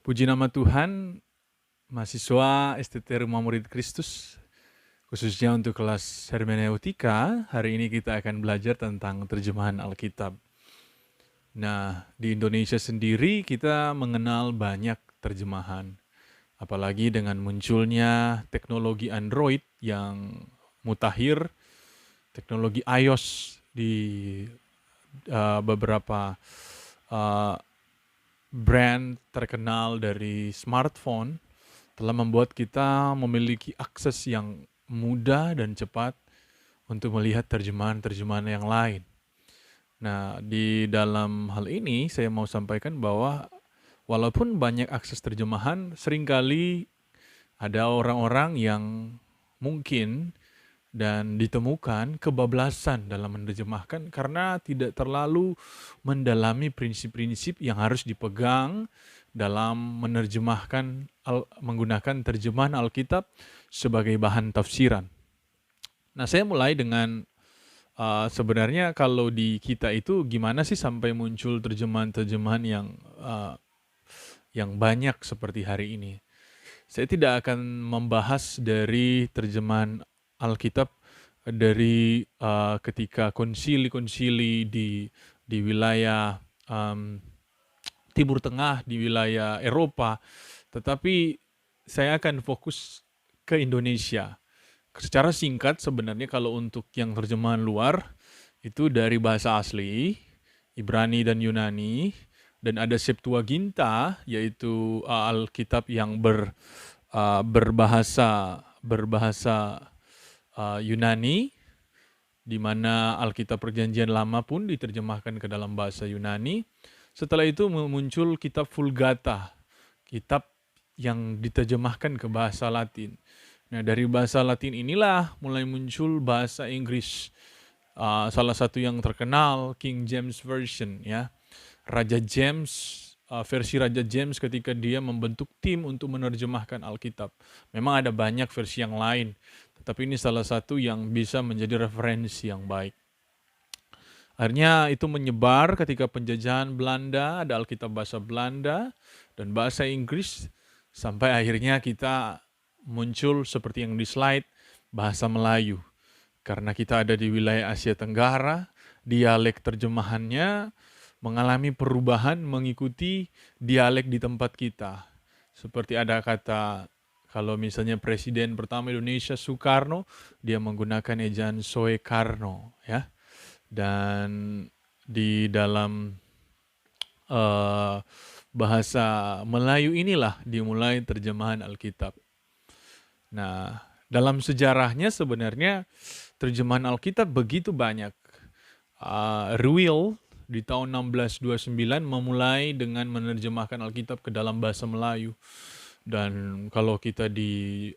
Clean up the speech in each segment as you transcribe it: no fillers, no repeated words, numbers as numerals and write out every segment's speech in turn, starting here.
Puji nama Tuhan, mahasiswa STT Rumah Murid Kristus, khususnya untuk kelas hermeneutika, hari ini kita akan belajar tentang terjemahan Alkitab. Nah, di Indonesia sendiri kita mengenal banyak terjemahan, apalagi dengan munculnya teknologi Android yang mutakhir, teknologi iOS di beberapa uh, brand terkenal dari smartphone telah membuat kita memiliki akses yang mudah dan cepat untuk melihat terjemahan-terjemahan yang lain. Nah, di dalam hal ini saya mau sampaikan bahwa walaupun banyak akses terjemahan, seringkali ada orang-orang yang mungkin dan ditemukan kebablasan dalam menerjemahkan karena tidak terlalu mendalami prinsip-prinsip yang harus dipegang dalam menerjemahkan menggunakan terjemahan Alkitab sebagai bahan tafsiran. Nah, saya mulai dengan sebenarnya kalau di kita itu gimana sih sampai muncul terjemahan-terjemahan yang banyak seperti hari ini. Saya tidak akan membahas dari terjemahan Alkitab dari ketika konsili-konsili di wilayah Timur Tengah, di wilayah Eropa, tetapi saya akan fokus ke Indonesia. Secara singkat sebenarnya kalau untuk yang terjemahan luar, itu dari bahasa asli, Ibrani dan Yunani, dan ada Septuaginta, yaitu Alkitab yang berbahasa Yunani, di mana Alkitab Perjanjian Lama pun diterjemahkan ke dalam bahasa Yunani. Setelah itu muncul kitab Vulgata, kitab yang diterjemahkan ke bahasa Latin. Nah, dari bahasa Latin inilah mulai muncul bahasa Inggris. Salah satu yang terkenal King James Version, ya. Raja James, versi Raja James ketika dia membentuk tim untuk menerjemahkan Alkitab. Memang ada banyak versi yang lain, tetapi ini salah satu yang bisa menjadi referensi yang baik. Akhirnya itu menyebar ketika penjajahan Belanda, ada Alkitab bahasa Belanda dan bahasa Inggris, sampai akhirnya kita muncul seperti yang di slide, bahasa Melayu. Karena kita ada di wilayah Asia Tenggara, dialek terjemahannya mengalami perubahan mengikuti dialek di tempat kita. Seperti ada kata, kalau misalnya Presiden pertama Indonesia Soekarno, dia menggunakan ejaan Soekarno, ya. Dan di dalam bahasa Melayu inilah dimulai terjemahan Alkitab. Nah, dalam sejarahnya sebenarnya terjemahan Alkitab begitu banyak. Ruil di tahun 1629 memulai dengan menerjemahkan Alkitab ke dalam bahasa Melayu. Dan kalau kita di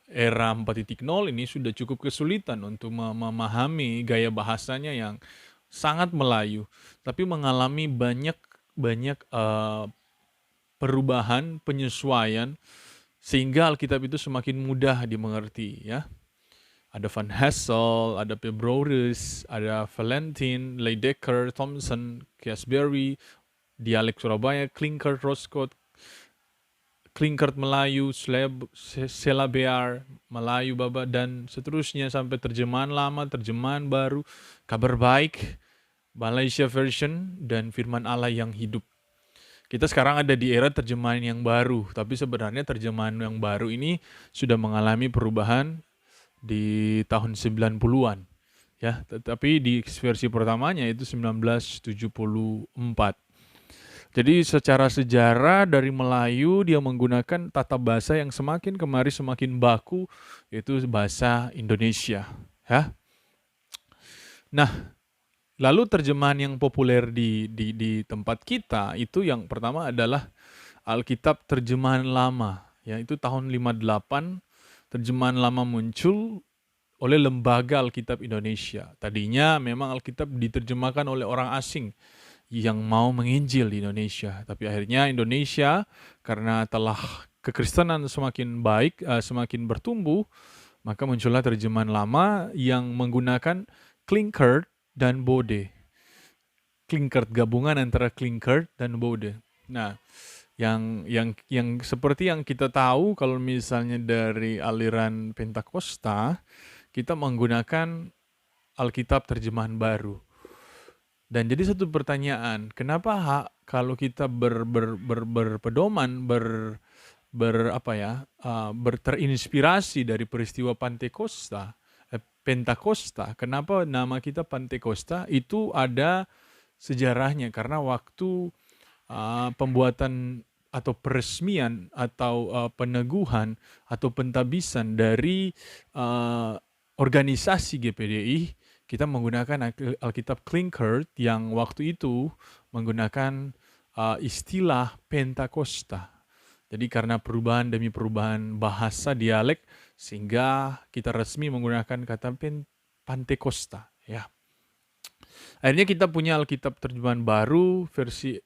era 4.0 ini sudah cukup kesulitan untuk memahami gaya bahasanya yang sangat Melayu, tapi mengalami banyak perubahan, penyesuaian, sehingga Alkitab itu semakin mudah dimengerti, ya. Ada Van Hassel, ada Pebrorius, ada Valentin, Leidecker, Thompson, Kiasberry, dialek Surabaya, Klinkert, Roscoe, Klinkert Melayu, Selabear, Melayu Baba, dan seterusnya sampai terjemahan lama, terjemahan baru, Kabar Baik, Malaysia Version, dan Firman Allah yang hidup. Kita sekarang ada di era terjemahan yang baru, tapi sebenarnya terjemahan yang baru ini sudah mengalami perubahan di tahun 90-an. Ya, tetapi di versi pertamanya itu 1974. Jadi secara sejarah dari Melayu dia menggunakan tata bahasa yang semakin kemari semakin baku, yaitu bahasa Indonesia. Ya. Nah, lalu terjemahan yang populer di tempat kita itu yang pertama adalah Alkitab terjemahan lama. Ya, itu tahun 58 terjemahan lama muncul oleh Lembaga Alkitab Indonesia. Tadinya memang Alkitab diterjemahkan oleh orang asing yang mau menginjil di Indonesia. Tapi akhirnya Indonesia karena telah kekristenan semakin baik, semakin bertumbuh, maka muncullah terjemahan lama yang menggunakan Klinkert dan Bode. Klinkert, gabungan antara Klinkert dan Bode. Nah, Yang seperti yang kita tahu kalau misalnya dari aliran Pentakosta, kita menggunakan Alkitab terjemahan baru. Dan jadi satu pertanyaan, kenapa kalau kita berpedoman, terinspirasi dari peristiwa Pentakosta, kenapa nama kita Pentakosta? Itu ada sejarahnya, karena waktu pembuatan atau peresmian atau peneguhan atau pentabisan dari organisasi GPDI, kita menggunakan Alkitab Klinkert yang waktu itu menggunakan istilah Pentakosta. Jadi karena perubahan demi perubahan bahasa dialek, sehingga kita resmi menggunakan kata Pantekosta. Ya. Akhirnya kita punya Alkitab terjemahan baru versi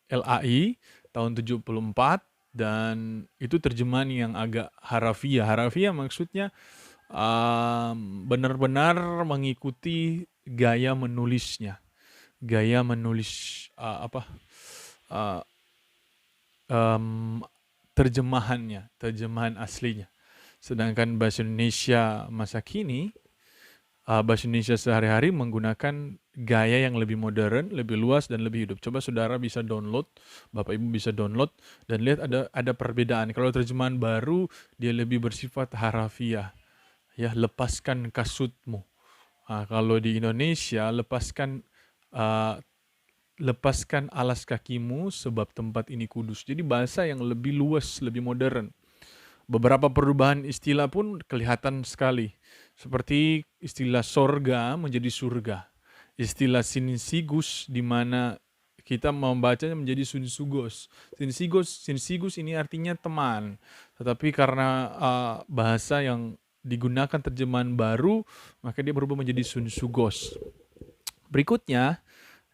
LAI tahun 74, dan itu terjemahan yang agak harafiah. Harafiah maksudnya benar-benar mengikuti gaya menulisnya. Gaya menulis terjemahan aslinya. Sedangkan bahasa Indonesia masa kini, bahasa Indonesia sehari-hari menggunakan gaya yang lebih modern, lebih luas, dan lebih hidup. Coba saudara bisa download, Bapak Ibu bisa download, dan lihat ada perbedaan. Kalau terjemahan baru, dia lebih bersifat harafiah. Ya, lepaskan kasutmu. Kalau di Indonesia, lepaskan alas kakimu sebab tempat ini kudus. Jadi bahasa yang lebih luas, lebih modern. Beberapa perubahan istilah pun kelihatan sekali. Seperti istilah sorga menjadi surga. Istilah sinsigus, di mana kita membacanya menjadi sunsugos. Sinsigus ini artinya teman. Tetapi karena bahasa yang digunakan terjemahan baru, maka dia berubah menjadi sunsugos. Berikutnya,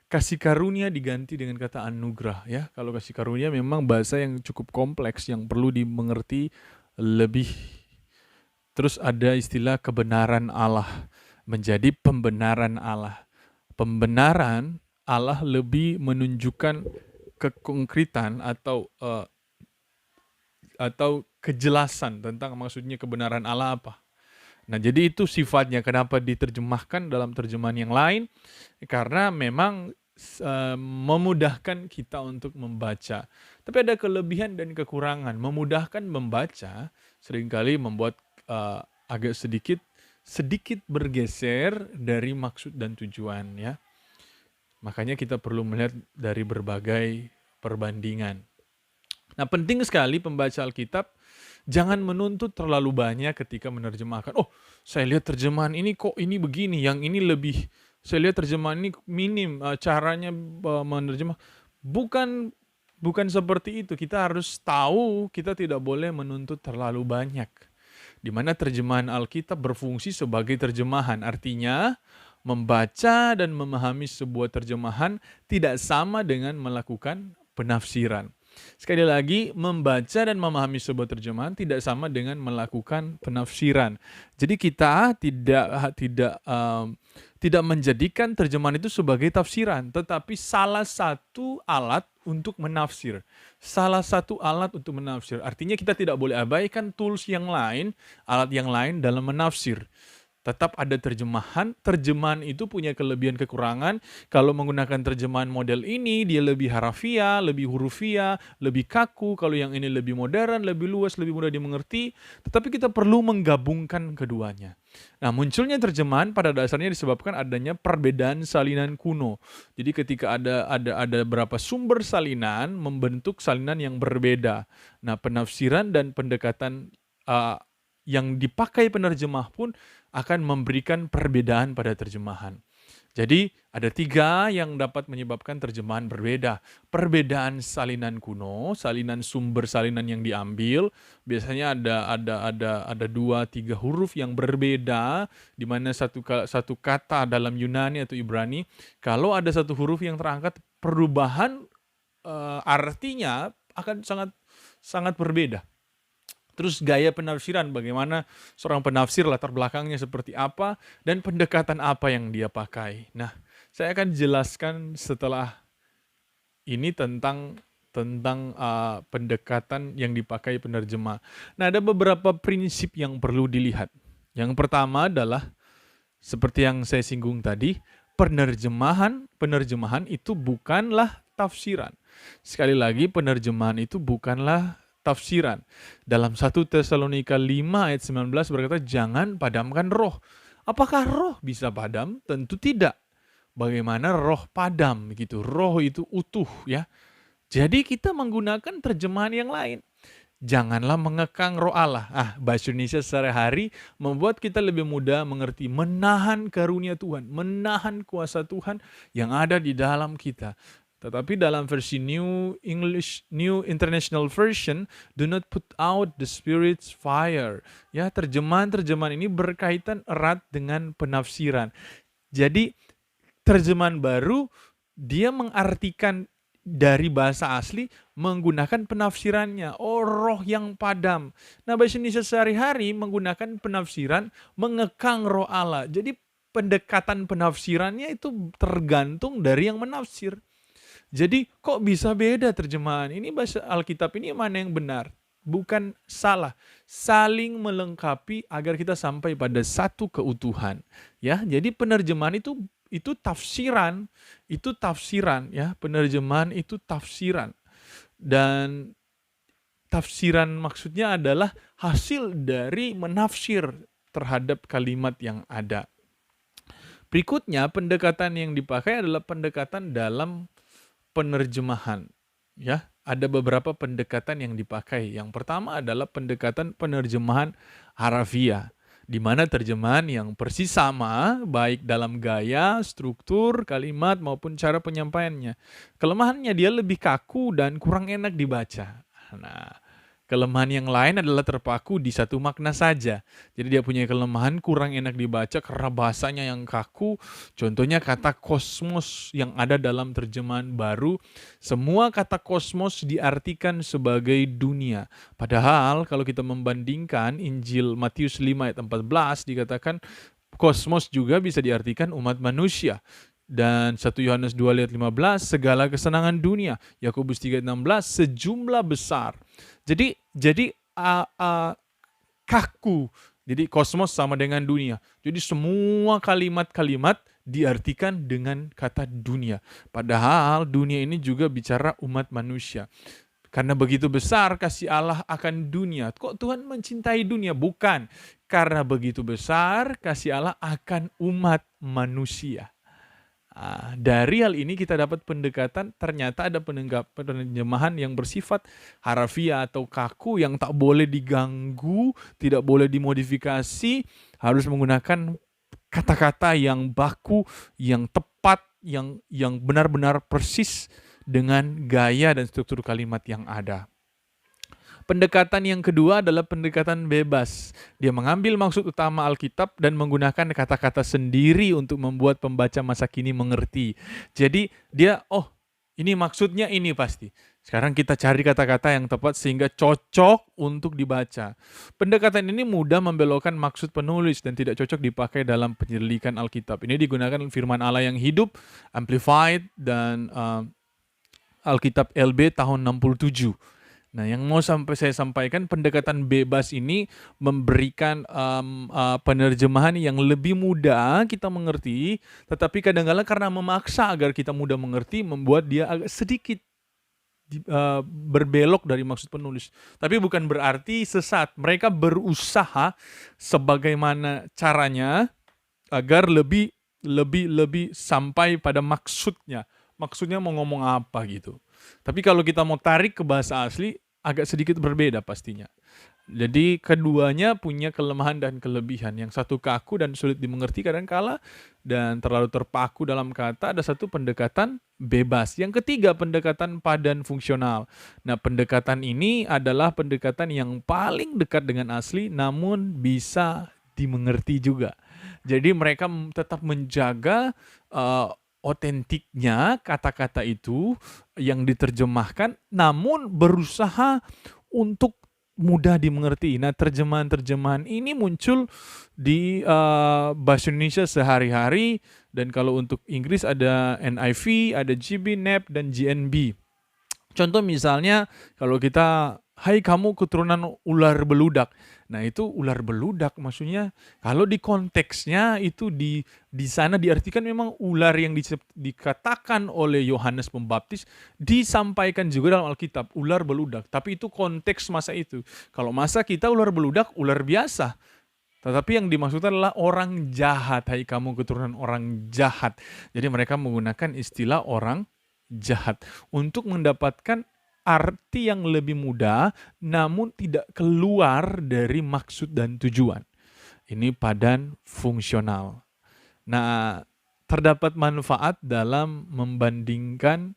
kasih karunia diganti dengan kata anugerah. Ya, kalau kasih karunia memang bahasa yang cukup kompleks yang perlu dimengerti lebih. Terus ada istilah kebenaran Allah menjadi pembenaran Allah. Pembenaran Allah lebih menunjukkan kekonkretan atau kejelasan tentang maksudnya kebenaran Allah apa. Nah, jadi itu sifatnya kenapa diterjemahkan dalam terjemahan yang lain, karena memang memudahkan kita untuk membaca. Tapi ada kelebihan dan kekurangan. Memudahkan membaca seringkali membuat agak sedikit bergeser dari maksud dan tujuan, ya. Makanya kita perlu melihat dari berbagai perbandingan. Nah, penting sekali pembaca Alkitab jangan menuntut terlalu banyak ketika menerjemahkan. Oh, saya lihat terjemahan ini kok ini begini, yang ini lebih. Saya lihat terjemahan ini minim caranya menerjemah. Bukan seperti itu. Kita harus tahu kita tidak boleh menuntut terlalu banyak. Di mana terjemahan Alkitab berfungsi sebagai terjemahan. Artinya, membaca dan memahami sebuah terjemahan tidak sama dengan melakukan penafsiran. Sekali lagi, membaca dan memahami sebuah terjemahan tidak sama dengan melakukan penafsiran. Jadi kita tidak menjadikan terjemahan itu sebagai tafsiran, tetapi salah satu alat untuk menafsir. Salah satu alat untuk menafsir. Artinya kita tidak boleh abaikan tools yang lain, alat yang lain dalam menafsir. Tetap ada terjemahan. Terjemahan itu punya kelebihan kekurangan. Kalau menggunakan terjemahan model ini, dia lebih harafiah, lebih hurufiah, lebih kaku. Kalau yang ini lebih modern, lebih luas, lebih mudah dimengerti. Tetapi kita perlu menggabungkan keduanya. Nah, munculnya terjemahan pada dasarnya disebabkan adanya perbedaan salinan kuno. Jadi ketika ada beberapa sumber salinan membentuk salinan yang berbeda. Nah, penafsiran dan pendekatan yang dipakai penerjemah pun akan memberikan perbedaan pada terjemahan. Jadi ada 3 yang dapat menyebabkan terjemahan berbeda. Perbedaan salinan kuno, salinan sumber salinan yang diambil, biasanya ada 2-3 huruf yang berbeda, di mana satu kata dalam Yunani atau Ibrani, kalau ada satu huruf yang terangkat, perubahan artinya akan sangat berbeda. Terus gaya penafsiran, bagaimana seorang penafsir, latar belakangnya seperti apa, dan pendekatan apa yang dia pakai. Nah, saya akan jelaskan setelah ini tentang tentang pendekatan yang dipakai penerjemah. Nah, ada beberapa prinsip yang perlu dilihat. Yang pertama adalah seperti yang saya singgung tadi, penerjemahan itu bukanlah tafsiran. Sekali lagi, penerjemahan itu bukanlah tafsiran. Dalam 1 Tesalonika 5 ayat 19 berkata, jangan padamkan roh. Apakah roh bisa padam? Tentu tidak. Bagaimana roh padam gitu? Roh itu utuh ya. Jadi kita menggunakan terjemahan yang lain. Janganlah mengekang roh Allah. Bahasa Indonesia sehari-hari membuat kita lebih mudah mengerti, menahan karunia Tuhan, menahan kuasa Tuhan yang ada di dalam kita. Tetapi dalam versi New International Version, do not put out the Spirit's fire. Ya, terjemahan-terjemahan ini berkaitan erat dengan penafsiran. Jadi terjemahan baru dia mengartikan dari bahasa asli menggunakan penafsirannya. Oh, roh yang padam. Nah, bahasa Indonesia sehari-hari menggunakan penafsiran mengekang roh Allah. Jadi pendekatan penafsirannya itu tergantung dari yang menafsir. Jadi kok bisa beda terjemahan? Ini bahasa Alkitab ini mana yang benar? Bukan salah, saling melengkapi agar kita sampai pada satu keutuhan. Ya, jadi penerjemahan itu tafsiran ya, penerjemahan itu tafsiran. Dan tafsiran maksudnya adalah hasil dari menafsir terhadap kalimat yang ada. Berikutnya, pendekatan yang dipakai adalah pendekatan dalam penerjemahan. Ya, ada beberapa pendekatan yang dipakai. Yang pertama adalah pendekatan penerjemahan harafiah, di mana terjemahan yang persis sama, baik dalam gaya, struktur, kalimat, maupun cara penyampaiannya. Kelemahannya dia lebih kaku dan kurang enak dibaca. Nah, kelemahan yang lain adalah terpaku di satu makna saja. Jadi dia punya kelemahan kurang enak dibaca karena bahasanya yang kaku. Contohnya kata kosmos yang ada dalam terjemahan baru. Semua kata kosmos diartikan sebagai dunia. Padahal kalau kita membandingkan Injil Matius 5 ayat 14 dikatakan kosmos juga bisa diartikan umat manusia. Dan 1 Yohanes 2 ayat 15 segala kesenangan dunia. Yakobus 3 ayat 16 sejumlah besar. Jadi kaku. Jadi kosmos sama dengan dunia. Jadi semua kalimat-kalimat diartikan dengan kata dunia. Padahal dunia ini juga bicara umat manusia. Karena begitu besar kasih Allah akan dunia. Kok Tuhan mencintai dunia? Bukan. Karena begitu besar kasih Allah akan umat manusia. Dari hal ini kita dapat pendekatan, ternyata ada penerjemahan yang bersifat harafiah atau kaku yang tak boleh diganggu, tidak boleh dimodifikasi, harus menggunakan kata-kata yang baku, yang tepat, yang benar-benar persis dengan gaya dan struktur kalimat yang ada. Pendekatan yang kedua adalah pendekatan bebas. Dia mengambil maksud utama Alkitab dan menggunakan kata-kata sendiri untuk membuat pembaca masa kini mengerti. Jadi dia, ini maksudnya ini pasti. Sekarang kita cari kata-kata yang tepat sehingga cocok untuk dibaca. Pendekatan ini mudah membelokkan maksud penulis dan tidak cocok dipakai dalam penyelidikan Alkitab. Ini digunakan firman Allah yang hidup, Amplified, dan Alkitab LB tahun 67. Nah, yang mau saya sampaikan, pendekatan bebas ini memberikan penerjemahan yang lebih mudah kita mengerti, tetapi kadang-kadang karena memaksa agar kita mudah mengerti, membuat dia agak sedikit berbelok dari maksud penulis. Tapi bukan berarti sesat. Mereka berusaha sebagaimana caranya agar lebih sampai pada maksudnya. Maksudnya mau ngomong apa gitu. Tapi kalau kita mau tarik ke bahasa asli, agak sedikit berbeda pastinya. Jadi keduanya punya kelemahan dan kelebihan. Yang satu kaku dan sulit dimengerti kadang-kala dan terlalu terpaku dalam kata. Ada satu pendekatan bebas. Yang ketiga, pendekatan padan fungsional. Nah, pendekatan ini adalah pendekatan yang paling dekat dengan asli, namun bisa dimengerti juga. Jadi mereka tetap menjaga otentiknya kata-kata itu yang diterjemahkan, namun berusaha untuk mudah dimengerti. Nah, terjemahan-terjemahan ini muncul di bahasa Indonesia sehari-hari, dan kalau untuk Inggris ada NIV, ada GB, NEP, dan GNB. Contoh misalnya kalau kita, "Hai kamu keturunan ular beludak." Nah itu ular beludak maksudnya kalau di konteksnya itu di sana diartikan memang ular yang dikatakan oleh Yohanes Pembaptis disampaikan juga dalam Alkitab, ular beludak. Tapi itu konteks masa itu. Kalau masa kita ular beludak, ular biasa. Tetapi yang dimaksudkan adalah orang jahat, "Hai kamu keturunan orang jahat." Jadi mereka menggunakan istilah orang jahat untuk mendapatkan arti yang lebih mudah namun tidak keluar dari maksud dan tujuan. Ini padan fungsional. Nah, terdapat manfaat dalam membandingkan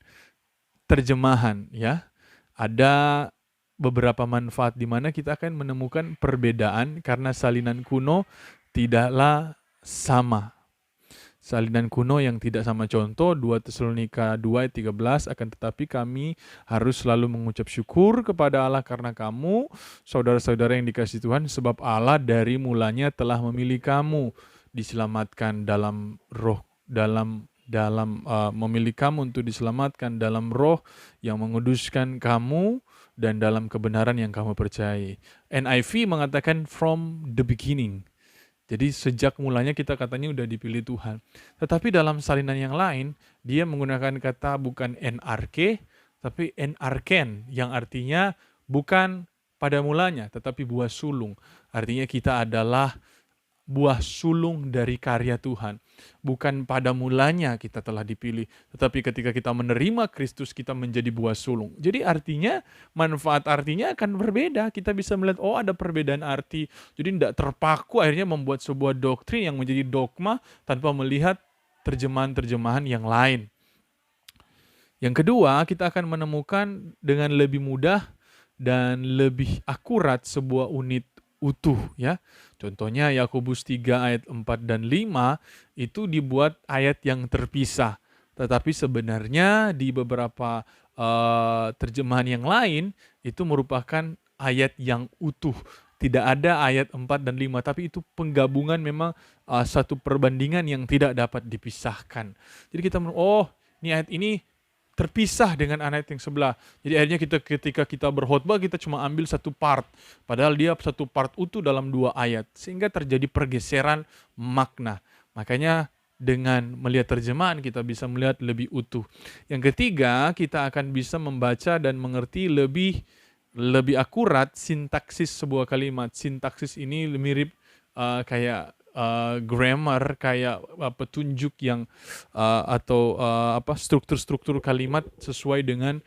terjemahan ya. Ada beberapa manfaat di mana kita akan menemukan perbedaan karena salinan kuno tidaklah sama. Salinan kuno yang tidak sama, contoh 2 Tesalonika 2 ayat 13, akan tetapi kami harus selalu mengucap syukur kepada Allah karena kamu, saudara-saudara yang dikasihi Tuhan, sebab Allah dari mulanya telah memilih kamu diselamatkan dalam roh, memilih kamu untuk diselamatkan dalam roh yang menguduskan kamu dan dalam kebenaran yang kamu percayai. NIV mengatakan from the beginning. Jadi sejak mulanya kita katanya udah dipilih Tuhan. Tetapi dalam salinan yang lain, dia menggunakan kata bukan NRK, tapi enarken, yang artinya bukan pada mulanya, tetapi buah sulung. Artinya kita adalah buah sulung dari karya Tuhan. Bukan pada mulanya kita telah dipilih, tetapi ketika kita menerima Kristus kita menjadi buah sulung. Jadi artinya, manfaat artinya akan berbeda. Kita bisa melihat, oh ada perbedaan arti. Jadi tidak terpaku akhirnya membuat sebuah doktrin yang menjadi dogma tanpa melihat terjemahan-terjemahan yang lain. Yang kedua, kita akan menemukan dengan lebih mudah dan lebih akurat sebuah unit utuh ya. Contohnya Yakobus 3 ayat 4 dan 5 itu dibuat ayat yang terpisah. Tetapi sebenarnya di beberapa terjemahan yang lain itu merupakan ayat yang utuh. Tidak ada ayat 4 dan 5, tapi itu penggabungan memang satu perbandingan yang tidak dapat dipisahkan. Jadi kita ini ayat ini terpisah dengan ayat yang sebelah. Jadi akhirnya ketika kita berkhotbah kita cuma ambil satu part, padahal dia satu part utuh dalam 2 ayat, sehingga terjadi pergeseran makna. Makanya dengan melihat terjemahan kita bisa melihat lebih utuh. Yang ketiga, kita akan bisa membaca dan mengerti lebih akurat sintaksis sebuah kalimat. Sintaksis ini mirip kayak grammar, kayak petunjuk yang atau struktur-struktur kalimat sesuai dengan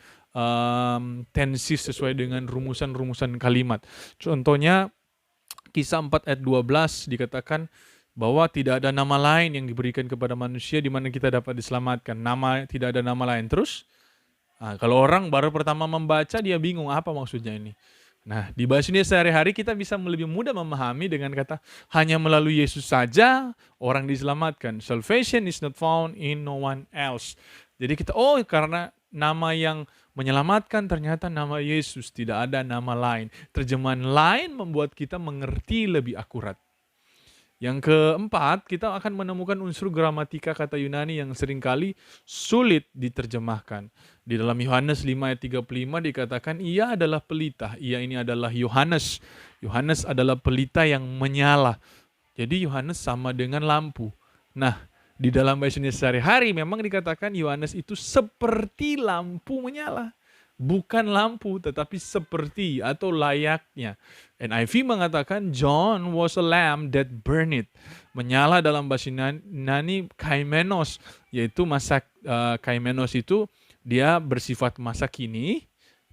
tenses, sesuai dengan rumusan-rumusan kalimat. Contohnya Kisah 4 ayat 12 dikatakan bahwa tidak ada nama lain yang diberikan kepada manusia di mana kita dapat diselamatkan. Tidak ada nama lain. Terus kalau orang baru pertama membaca dia bingung apa maksudnya ini. Nah, di bahasa Indonesia sehari-hari kita bisa lebih mudah memahami dengan kata hanya melalui Yesus saja orang diselamatkan. Salvation is not found in no one else. Jadi kita karena nama yang menyelamatkan ternyata nama Yesus, tidak ada nama lain. Terjemahan lain membuat kita mengerti lebih akurat. Yang keempat, kita akan menemukan unsur gramatika kata Yunani yang seringkali sulit diterjemahkan. Di dalam Yohanes 5 ayat 35 dikatakan, ia adalah pelita. Ia ini adalah Yohanes. Yohanes adalah pelita yang menyala. Jadi Yohanes sama dengan lampu. Nah, di dalam bahasa Indonesia sehari-hari memang dikatakan Yohanes itu seperti lampu menyala. Bukan lampu, tetapi seperti atau layaknya. NIV mengatakan John was a lamp that burned. Menyala dalam bahasa Yunani kaimenos, yaitu masa kaimenos itu dia bersifat masa kini,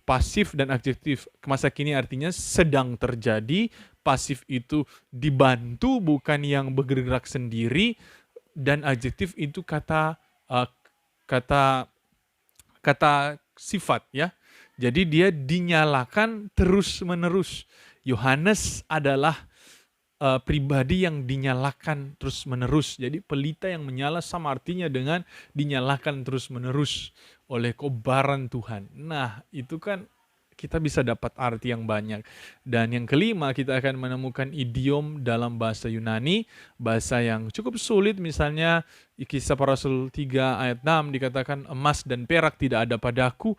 pasif dan adjektif. Masa kini artinya sedang terjadi, pasif itu dibantu bukan yang bergerak sendiri, dan adjektif itu kata sifat ya. Jadi dia dinyalakan terus-menerus. Yohanes adalah pribadi yang dinyalakan terus-menerus. Jadi pelita yang menyala sama artinya dengan dinyalakan terus-menerus oleh kobaran Tuhan. Nah, itu kan kita bisa dapat arti yang banyak. Dan yang kelima, kita akan menemukan idiom dalam bahasa Yunani, bahasa yang cukup sulit. Misalnya Kisah Para Rasul 3 ayat 6 dikatakan emas dan perak tidak ada padaku.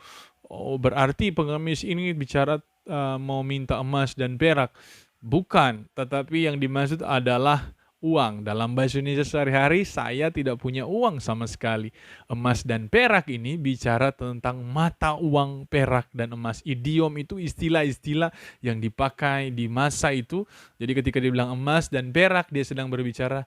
oh berarti pengemis ini bicara mau minta emas dan perak. Bukan, tetapi yang dimaksud adalah uang. Dalam bahasa Indonesia sehari-hari, saya tidak punya uang sama sekali. Emas dan perak ini bicara tentang mata uang perak dan emas. Idiom itu istilah-istilah yang dipakai di masa itu. Jadi ketika dia bilang emas dan perak, dia sedang berbicara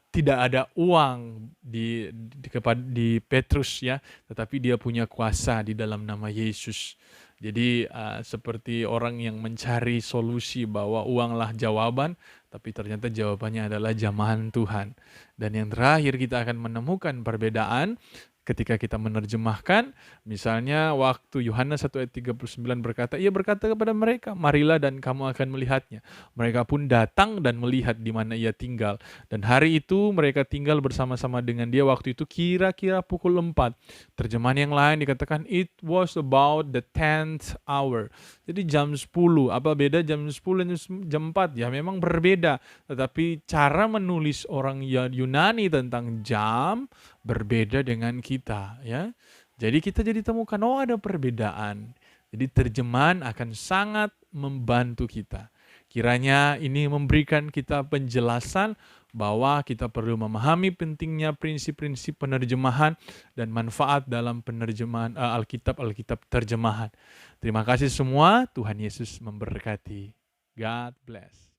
tidak ada uang di Petrus ya, tetapi dia punya kuasa di dalam nama Yesus. Jadi seperti orang yang mencari solusi bahwa uanglah jawaban, tapi ternyata jawabannya adalah jamahan Tuhan. Dan yang terakhir kita akan menemukan perbedaan ketika kita menerjemahkan, misalnya waktu Yohanes 1 ayat 39 berkata, ia berkata kepada mereka, marilah dan kamu akan melihatnya. Mereka pun datang dan melihat di mana ia tinggal. Dan hari itu mereka tinggal bersama-sama dengan dia waktu itu kira-kira pukul 4. Terjemahan yang lain dikatakan, it was about the 10th hour. Jadi jam 10, apa beda jam 10 dan jam 4? Ya memang berbeda, tetapi cara menulis orang Yunani tentang jam berbeda dengan kita ya. Jadi kita jadi temukan ada perbedaan. Jadi terjemahan akan sangat membantu kita. Kiranya ini memberikan kita penjelasan bahwa kita perlu memahami pentingnya prinsip-prinsip penerjemahan dan manfaat dalam penerjemahan Alkitab terjemahan. Terima kasih semua, Tuhan Yesus memberkati. God bless.